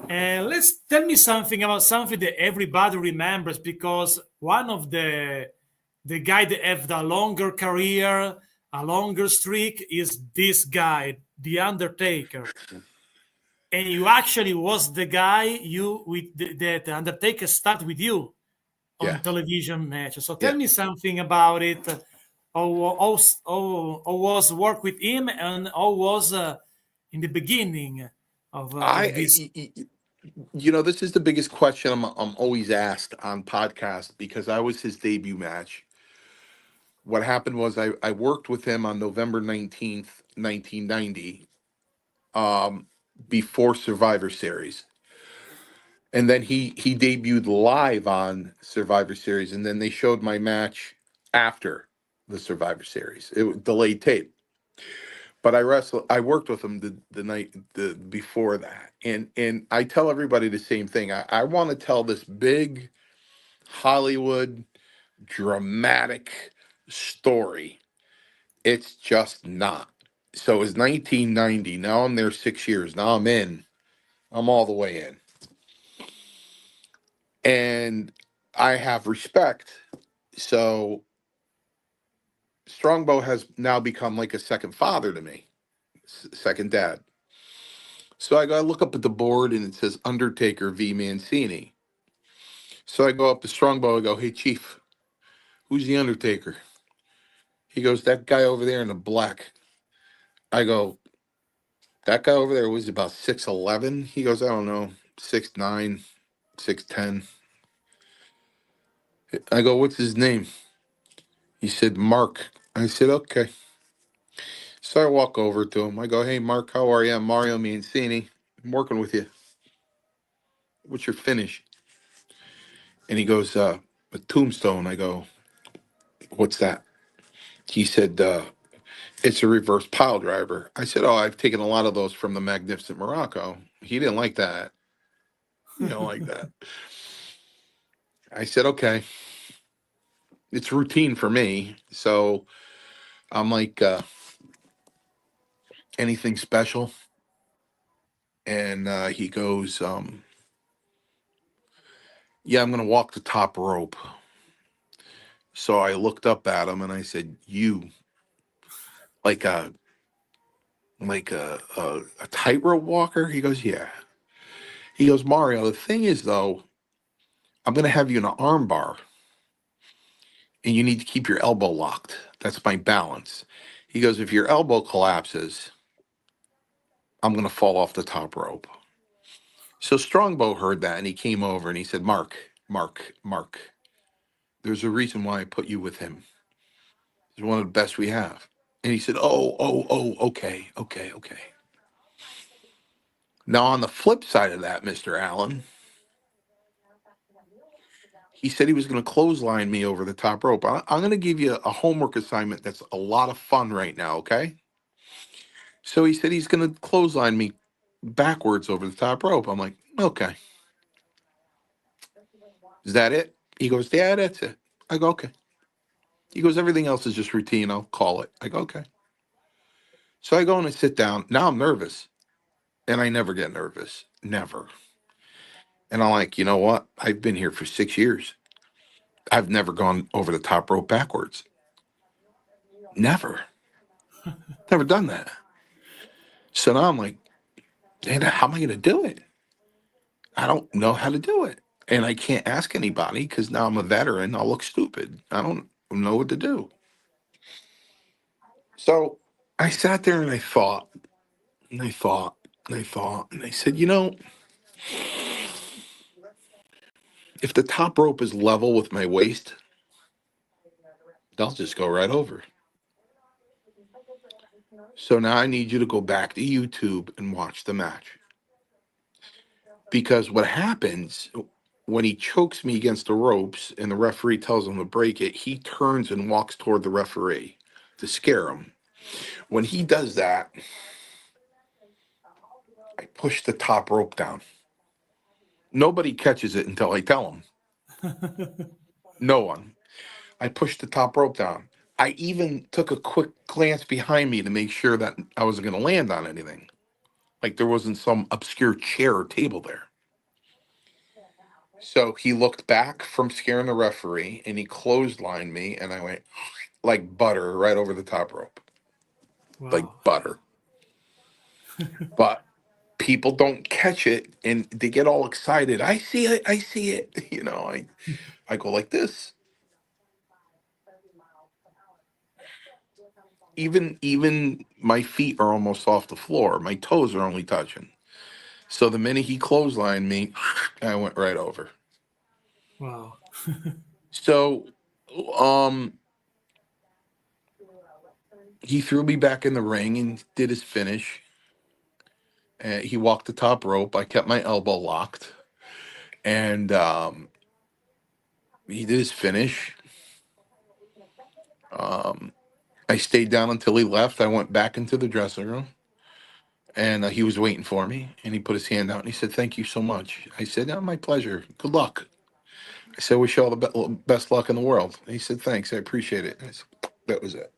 And let's tell me something about something that everybody remembers because one of the guy that have the longer career, a longer streak is this guy, the Undertaker. And you actually was the guy you with that Undertaker start with you on Yeah, television matches. So tell yeah. me something about it. How was work with him and how was in the beginning of this? This is the biggest question I'm always asked on podcast because I was his debut match. What happened was I worked with him on November 19th, 1990, um, before Survivor Series. And then he debuted live on Survivor Series, and then they showed my match after the Survivor Series. It was delayed tape. But I worked with him the night the before that. And I tell everybody the same thing. I want to tell this big Hollywood dramatic story. It's just not. So it was 1990. Now I'm there 6 years. Now I'm in. I'm all the way in. And I have respect. So Strongbow has now become like a second father to me, second dad. So I go, I look up at the board and it says Undertaker v Mancini. So I go up to Strongbow. I go, hey, Chief, who's the Undertaker? He goes, that guy over there in the black. I go, that guy over there was about 6'11". He goes, I don't know, 6'9", 6'10". I go, what's his name? He said, Mark. I said, okay. So I walk over to him. I go, hey, Mark, how are you? I'm Mario Mancini. I'm working with you. What's your finish? And he goes, a tombstone. I go, what's that? He said, it's a reverse pile driver. I said, oh, I've taken a lot of those from the Magnificent Morocco. He didn't like that. You don't like that. I said, okay. It's routine for me. So I'm like, anything special? And he goes, yeah, I'm going to walk the top rope. So I looked up at him and I said, you, like a a tightrope walker? He goes, yeah. He goes, Mario, the thing is though, I'm gonna have you in an arm bar and you need to keep your elbow locked. That's my balance. He goes, if your elbow collapses, I'm gonna fall off the top rope. So Strongbow heard that and he came over and he said, Mark, there's a reason why I put you with him. He's one of the best we have. And he said, okay. Now on the flip side of that, Mr. Allen, he said he was going to clothesline me over the top rope. I'm going to give you a homework assignment that's a lot of fun right now, okay? So he said he's going to clothesline me backwards over the top rope. I'm like, okay. Is that it? He goes, yeah, that's it. I go, okay. He goes, everything else is just routine. I'll call it. I go, okay. So I go and I sit down. Now I'm nervous. And I never get nervous. Never. And I'm like, you know what? I've been here for 6 years. I've never gone over the top rope backwards. Never. Never done that. So now I'm like, and how am I going to do it? I don't know how to do it. And I can't ask anybody because now I'm a veteran. I'll look stupid. I don't know what to do. So I sat there and I thought, and I thought, and I thought, and I said, if the top rope is level with my waist, they'll just go right over. So now I need you to go back to YouTube and watch the match. Because what happens when he chokes me against the ropes and the referee tells him to break it, he turns and walks toward the referee to scare him. When he does that, I push the top rope down. Nobody catches it until I tell them. No one. I pushed the top rope down. I even took a quick glance behind me to make sure that I wasn't going to land on anything. Like there wasn't some obscure chair or table there. So he looked back from scaring the referee and he clotheslined me, and I went like butter right over the top rope, like Wow. butter. But people don't catch it and they get all excited. I see it. I see it. I go like this. Even my feet are almost off the floor. My toes are only touching. So the minute he clotheslined me, I went right over. Wow. So um he threw me back in the ring and did his finish. He walked the top rope. I kept my elbow locked, and he did his finish. Um, I stayed down until he left. I went back into the dressing room, and he was waiting for me. And he put his hand out and he said, "Thank you so much." I said, "Oh, my pleasure. Good luck." I said, "Wish you all the best luck in the world." And he said, "Thanks. I appreciate it." And I said, that was it.